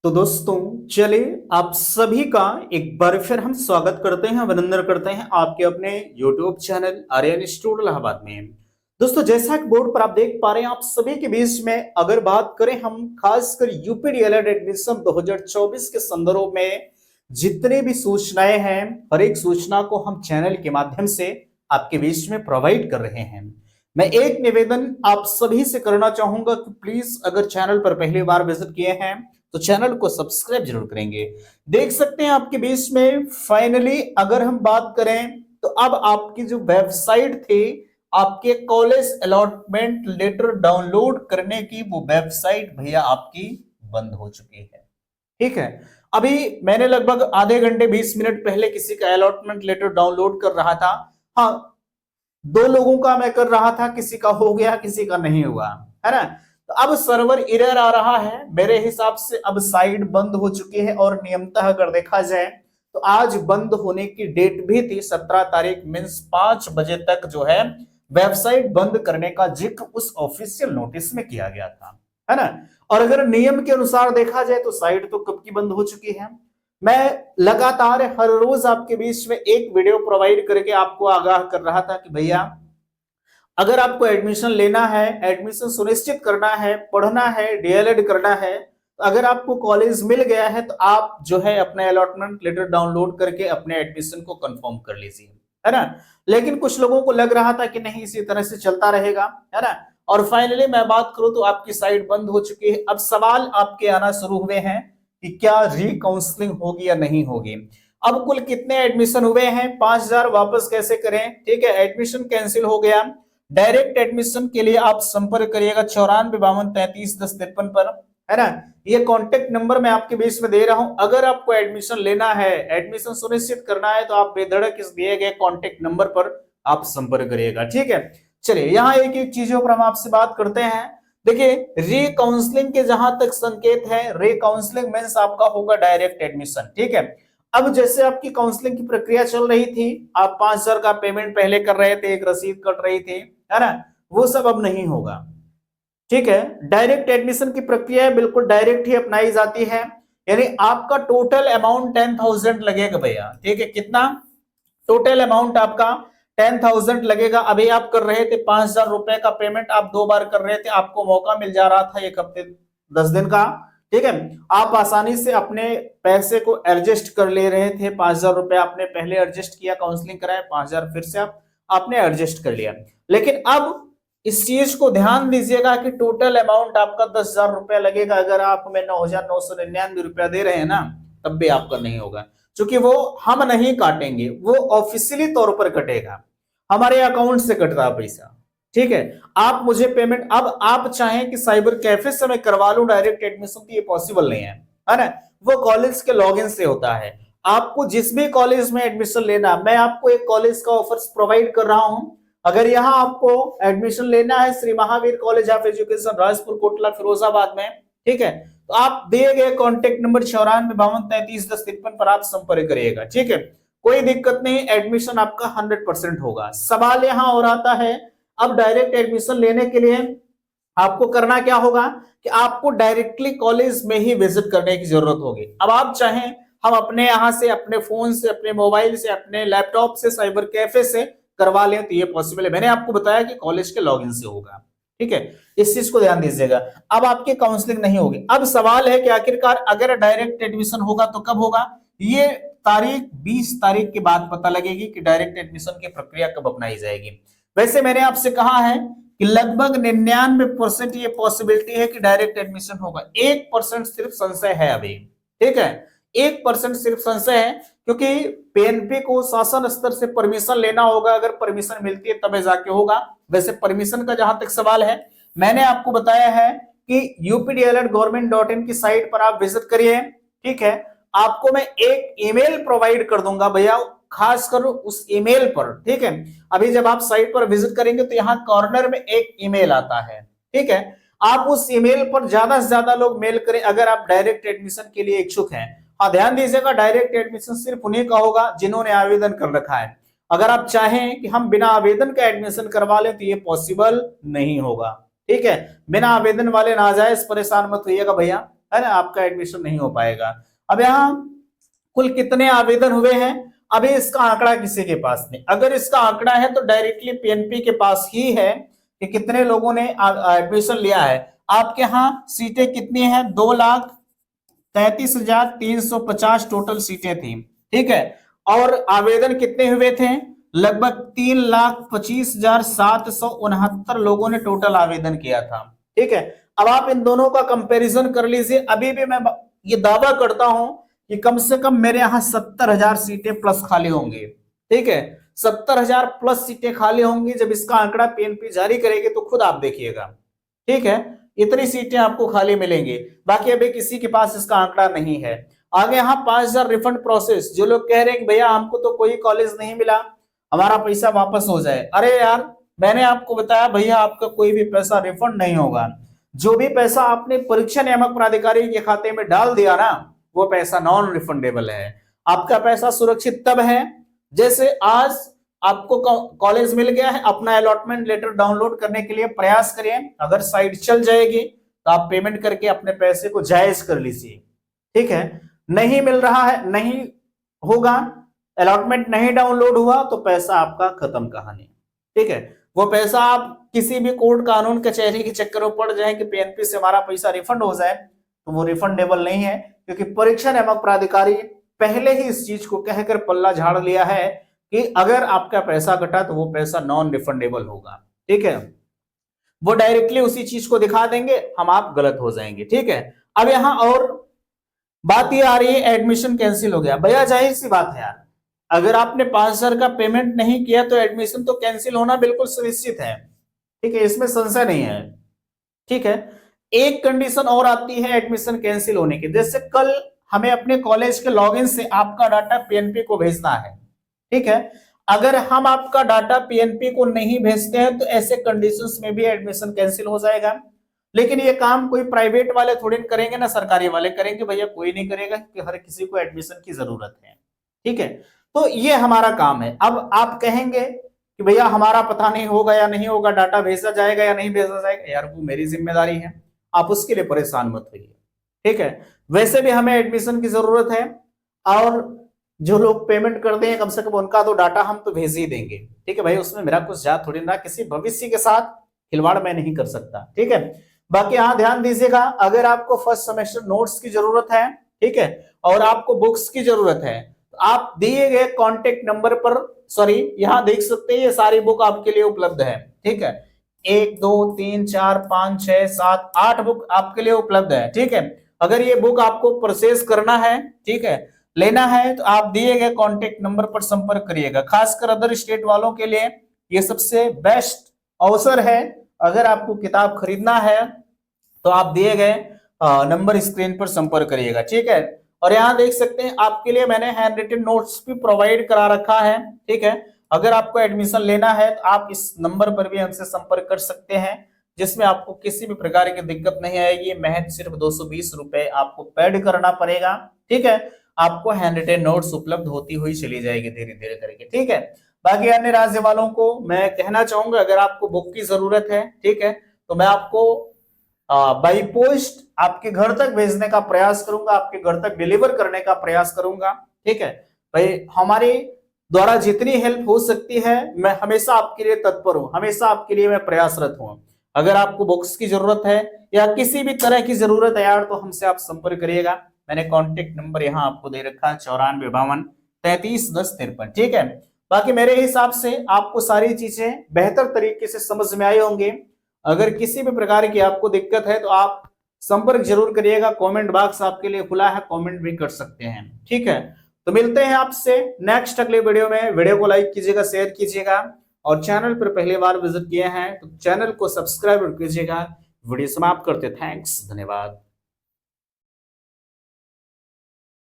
तो दोस्तों चलिए आप सभी का एक बार फिर हम स्वागत करते हैं, अभिनंदन करते हैं आपके अपने YouTube channel Aryan studio Allahabad में। दोस्तों जैसा कि बोर्ड पर आप देख पा रहे हैं, आप सभी के बीच में अगर बात करें हम खासकर यूपी डीएलएड एडमिशन 2024 के संदर्भ में जितने भी सूचनाएं हैं, हर एक सूचना को हम चैनल के माध्यम से आपके बीच में प्रोवाइड कर रहे हैं। मैं एक निवेदन आप सभी से करना चाहूंगा कि प्लीज अगर चैनल पर पहली बार विजिट किए हैं तो चैनल को सब्सक्राइब जरूर करेंगे। देख सकते हैं आपके बीच में फाइनली अगर हम बात करें तो अब आपकी जो वेबसाइट थी, आपके कॉलेज अलॉटमेंट लेटर डाउनलोड करने की वो वेबसाइट भैया आपकी बंद हो चुकी है। ठीक है, अभी मैंने लगभग आधे घंटे 20 मिनट पहले किसी का अलॉटमेंट लेटर डाउनलोड कर रहा था। हाँ, दो लोगों का मैं कर रहा था, किसी का हो गया किसी का नहीं हुआ, है ना। तो अब सर्वर एरर आ रहा है, मेरे हिसाब से अब साइट बंद हो चुकी है और नियमतः अगर देखा जाए तो आज बंद होने की डेट भी थी 17 तारीख मीन्स 5 बजे तक जो है वेबसाइट बंद करने का जिक्र उस ऑफिशियल नोटिस में किया गया था, है ना। और अगर नियम के अनुसार देखा जाए तो साइट तो कब की बंद हो चुकी है। मैं लगातार हर रोज आपके बीच में एक वीडियो प्रोवाइड करके आपको आगाह कर रहा था कि भैया अगर आपको एडमिशन लेना है, एडमिशन सुनिश्चित करना है, पढ़ना है, डीएलएड करना है, तो अगर आपको कॉलेज मिल गया है तो आप जो है अपना अलॉटमेंट लेटर डाउनलोड करके अपने एडमिशन को कंफर्म कर लीजिए, है ना। लेकिन कुछ लोगों को लग रहा था कि नहीं इसी तरह से चलता रहेगा, है ना। और फाइनली मैं बात करूं तो आपकी साइट बंद हो चुकी है। अब सवाल आपके आना शुरू हुए हैं कि क्या रीकाउंसलिंग होगी या नहीं होगी। अब कुल कितने एडमिशन हुए हैं, 5000 वापस कैसे करें। ठीक है, एडमिशन कैंसिल हो गया। डायरेक्ट एडमिशन के लिए आप संपर्क करिएगा 9452331053 पर, है ना। ये कांटेक्ट नंबर मैं आपके बीच में दे रहा हूं। अगर आपको एडमिशन लेना है, एडमिशन सुनिश्चित करना है तो आप बेधड़क इस दिए गए कांटेक्ट नंबर पर आप संपर्क करिएगा। ठीक है, चलिए यहाँ एक एक चीजों पर हम आपसे बात करते हैं। देखिए रीकाउंसलिंग के जहां तक संकेत है, रीकाउंसलिंग मींस आपका होगा डायरेक्ट एडमिशन। ठीक है, अब जैसे आपकी काउंसलिंग की प्रक्रिया चल रही थी, आप 5000 का पेमेंट पहले कर रहे थे, एक रसीद कट रही थी, है ना, वो सब अब नहीं होगा। ठीक है, डायरेक्ट एडमिशन की प्रक्रिया बिल्कुल डायरेक्ट ही अपनाई जाती है। यानी आपका टोटल अमाउंट 10,000 लगेगा भैया। ठीक है, कितना टोटल अमाउंट आपका 10,000 लगेगा। अभी आप कर रहे थे 5,000 रुपए का पेमेंट, आप 2 बार कर रहे थे, आपको मौका मिल जा रहा था 1 हफ्ते 10 दिन का। ठीक है, आप आसानी से अपने पैसे को एडजस्ट कर ले रहे थे। 5,000 रुपए आपने पहले एडजस्ट किया, काउंसलिंग कराया, 5,000 फिर से आपने एडजस्ट कर लिया। लेकिन अब इस चीज को ध्यान दीजिएगा कि टोटल अमाउंट आपका 10,000 रुपया लगेगा। अगर आप हमें 9,999 रुपया दे रहे हैं ना, तब भी आपका नहीं होगा, क्योंकि वो हम नहीं काटेंगे, वो ऑफिशियली तौर पर कटेगा, हमारे अकाउंट से कटता पैसा। ठीक है, आप मुझे पेमेंट, अब आप चाहें कि साइबर कैफे से मैं करवा लूं डायरेक्ट एडमिशन, तो ये पॉसिबल नहीं है ना। वो कॉलेज के लॉगिन से होता है। आपको जिस भी कॉलेज में एडमिशन लेना, मैं आपको एक कॉलेज का ऑफर्स प्रोवाइड कर रहा हूं। अगर यहाँ आपको एडमिशन लेना है Shri Mahavir college of education Rajpur Kotla Firozabad में, ठीक है, तो आप दिए गए कॉन्टेक्ट नंबर 9452331053 पर आप संपर्क करिएगा। ठीक है, कोई दिक्कत नहीं, एडमिशन आपका 100% होगा। सवाल यहाँ और आता है, अब डायरेक्ट एडमिशन लेने के लिए आपको करना क्या होगा कि आपको डायरेक्टली कॉलेज में ही विजिट करने की जरूरत होगी। अब आप चाहें हम अपने यहां से, अपने फोन से, अपने मोबाइल से, अपने लैपटॉप से, साइबर कैफे से करवा लें तो ये पॉसिबल है। मैंने आपको बताया कि कॉलेज के लॉगिन से होगा। ठीक है, इस चीज को ध्यान दीजिएगा। अब आपकी काउंसलिंग नहीं होगी। अब सवाल है कि आखिरकार अगर डायरेक्ट एडमिशन होगा तो कब होगा। ये तारीख 20 तारीख के बाद पता लगेगी कि डायरेक्ट एडमिशन की प्रक्रिया कब अपनाई जाएगी। वैसे मैंने आपसे कहा है कि लगभग 99% ये पॉसिबिलिटी है कि डायरेक्ट एडमिशन होगा। 1% सिर्फ संशय है अभी। ठीक है, 1% सिर्फ संशय है, क्योंकि पीएनपी को शासन स्तर से परमिशन लेना होगा। अगर परमिशन मिलती है तब जाके होगा। वैसे परमिशन का जहां तक सवाल है, मैंने आपको बताया है कि updlr.government.in की साइट पर आप विजिट करिए। ठीक है, आपको मैं एक ईमेल प्रोवाइड कर दूंगा भैया, खास कर उस ईमेल पर। ठीक है, अभी जब आप साइट पर विजिट करेंगे तो यहाँ कॉर्नर में एक ईमेल आता है। ठीक है, आप उस ईमेल पर ज्यादा से ज्यादा लोग मेल करें अगर आप डायरेक्ट एडमिशन के लिए इच्छुक हैं। हाँ, ध्यान दीजिएगा, डायरेक्ट एडमिशन सिर्फ उन्हीं का होगा जिन्होंने आवेदन कर रखा है। अगर आप चाहें कि हम बिना आवेदन का एडमिशन करवा लें तो ये पॉसिबल नहीं होगा। ठीक है, बिना आवेदन वाले नाजायज परेशान मत होइएगा भैया, है ना, आपका एडमिशन नहीं हो पाएगा। अब यहाँ कुल कितने आवेदन हुए हैं, अभी इसका आंकड़ा किसी के पास नहीं। अगर इसका आंकड़ा है तो डायरेक्टली पीएनपी के पास ही है कि कितने लोगों ने एडमिशन लिया है। आपके यहाँ सीटें कितनी हैं, 2,33,350 टोटल सीटें थी, ठीक है। और आवेदन कितने हुए थे, लगभग 3,25,769 लोगों ने टोटल आवेदन किया था, ठीक है। अब आप इन दोनों का कंपैरिजन कर लीजिए। अभी भी मैं ये दावा करता हूं कि कम से कम मेरे यहाँ 70,000 सीटें प्लस खाली होंगी, ठीक है। 70,000 प्लस सीटें खाली होंगी। जब इसका आंकड़ा पीएनपी जारी करेगी तो खुद आप देखिएगा, ठीक है। इतनी सीटें आपको खाली मिलेंगी। बाकी अभी किसी के पास इसका आंकड़ा नहीं है। आगे यहाँ 5,000 रिफंड प्रोसेस। जो लोग कह रहे हैं कि भैया हमको तो कोई कॉलेज नहीं मिला, हमारा पैसा वापस हो जाए, अरे यार मैंने आपको बताया भैया आपका कोई भी पैसा रिफंड नहीं होगा। जो भी पैसा आपने परीक्षा नियामक प्राधिकारी के खाते में डाल दिया ना, वो पैसा नॉन रिफंडेबल है। आपका पैसा सुरक्षित तब है जैसे आज आपको कॉलेज मिल गया है, अपना अलॉटमेंट लेटर डाउनलोड करने के लिए प्रयास करिए। अगर साइट चल जाएगी तो आप पेमेंट करके अपने पैसे को जायज कर लीजिए, ठीक है। नहीं मिल रहा है, नहीं होगा, अलॉटमेंट नहीं डाउनलोड हुआ तो पैसा आपका खत्म कहानी, ठीक है। वो पैसा आप किसी भी कोर्ट कानून कचहरी के चक्कर में पड़ जाए कि पीएनपी से हमारा पैसा रिफंड हो जाए, तो वो रिफंडेबल नहीं है, क्योंकि परीक्षा नियामक प्राधिकारी पहले ही इस चीज को कहकर पल्ला झाड़ लिया है कि अगर आपका पैसा कटा तो वो पैसा नॉन रिफंडेबल होगा, ठीक है। वो डायरेक्टली उसी चीज को दिखा देंगे, हम आप गलत हो जाएंगे, ठीक है। अब यहां और बात ये आ रही है एडमिशन कैंसिल हो गया। भैया जाहिर सी बात है यार, अगर आपने 5,000 का पेमेंट नहीं किया तो एडमिशन तो कैंसिल होना बिल्कुल सुनिश्चित है, ठीक है, इसमें संशय नहीं है, ठीक है। एक कंडीशन और आती है एडमिशन कैंसिल होने की। जैसे कल हमें अपने कॉलेज के लॉगिन से आपका डाटा पीएनपी को भेजना है, ठीक है। अगर हम आपका डाटा पीएनपी को नहीं भेजते हैं तो ऐसे कंडीशंस में भी एडमिशन कैंसिल हो जाएगा। लेकिन ये काम कोई प्राइवेट वाले थोड़ी करेंगे ना, सरकारी वाले करेंगे, भैया कोई नहीं करेगा कि हर किसी को एडमिशन की जरूरत है, ठीक है। तो ये हमारा काम है। अब आप कहेंगे कि भैया हमारा पता नहीं होगा या नहीं होगा, डाटा भेजा जाएगा या नहीं भेजा जाएगा, यार वो मेरी जिम्मेदारी है, आप उसके लिए परेशान मत होइए, ठीक है। वैसे भी हमें एडमिशन की जरूरत है और जो लोग पेमेंट करते हैं कम से कम उनका तो डाटा हम तो भेज ही देंगे, ठीक है भाई। उसमें मेरा कुछ जा थोड़ी ना, किसी भविष्य के साथ खिलवाड़ मैं नहीं कर सकता, ठीक है। बाकी यहाँ ध्यान दीजिएगा, अगर आपको फर्स्ट सेमेस्टर नोट्स की जरूरत है, ठीक है, और आपको बुक्स की जरूरत है, तो आप दिए गए कॉन्टेक्ट नंबर पर, सॉरी यहाँ देख सकते हैं ये सारी बुक आपके लिए उपलब्ध है, ठीक है। 1 2 3 4 5 6 7 8 बुक आपके लिए उपलब्ध है, ठीक है। अगर ये बुक आपको परचेज करना है, ठीक है, लेना है, तो आप दिए गए कॉन्टेक्ट नंबर पर संपर्क करिएगा। खासकर अदर स्टेट वालों के लिए ये सबसे बेस्ट अवसर है। अगर आपको किताब खरीदना है तो आप दिए गए नंबर स्क्रीन पर संपर्क करिएगा, ठीक है। और यहाँ देख सकते हैं आपके लिए मैंने हैंड रिटन नोट्स भी प्रोवाइड करा रखा है, ठीक है। अगर आपको एडमिशन लेना है तो आप इस नंबर पर भी हमसे संपर्क कर सकते हैं, जिसमें आपको किसी भी प्रकार की दिक्कत नहीं आएगी। महज सिर्फ 220 रुपए आपको पेड करना पड़ेगा, ठीक है। आपको हैंड रिटन नोट्स उपलब्ध होती हुई चली जाएगी धीरे धीरे करके, ठीक है। बाकी अन्य राज्य वालों को मैं कहना चाहूंगा, अगर आपको बुक की जरूरत है, ठीक है, तो मैं आपको बाई पोस्ट आपके घर तक भेजने का प्रयास करूंगा, आपके घर तक डिलीवर करने का प्रयास करूंगा, ठीक है भाई। हमारे द्वारा जितनी हेल्प हो सकती है मैं हमेशा आपके लिए तत्पर हूं, हमेशा आपके लिए मैं प्रयासरत हूं। अगर आपको बुक्स की जरूरत है या किसी भी तरह की जरूरत है यार, तो हमसे आप संपर्क करिएगा। मैंने कॉन्टेक्ट नंबर यहाँ आपको दे रखा है 9452331053, ठीक है। बाकी मेरे हिसाब से आपको सारी चीजें बेहतर तरीके से समझ में आई होंगे। अगर किसी भी प्रकार की आपको दिक्कत है तो आप संपर्क जरूर करिएगा। कमेंट बॉक्स आपके लिए खुला है, कमेंट भी कर सकते हैं, ठीक है। तो मिलते हैं आपसे नेक्स्ट अगले वीडियो में। वीडियो को लाइक कीजिएगा, शेयर कीजिएगा, और चैनल पर पहली बार विजिट किए हैं तो चैनल को सब्सक्राइब कीजिएगा। वीडियो समाप्त करते, थैंक्स, धन्यवाद।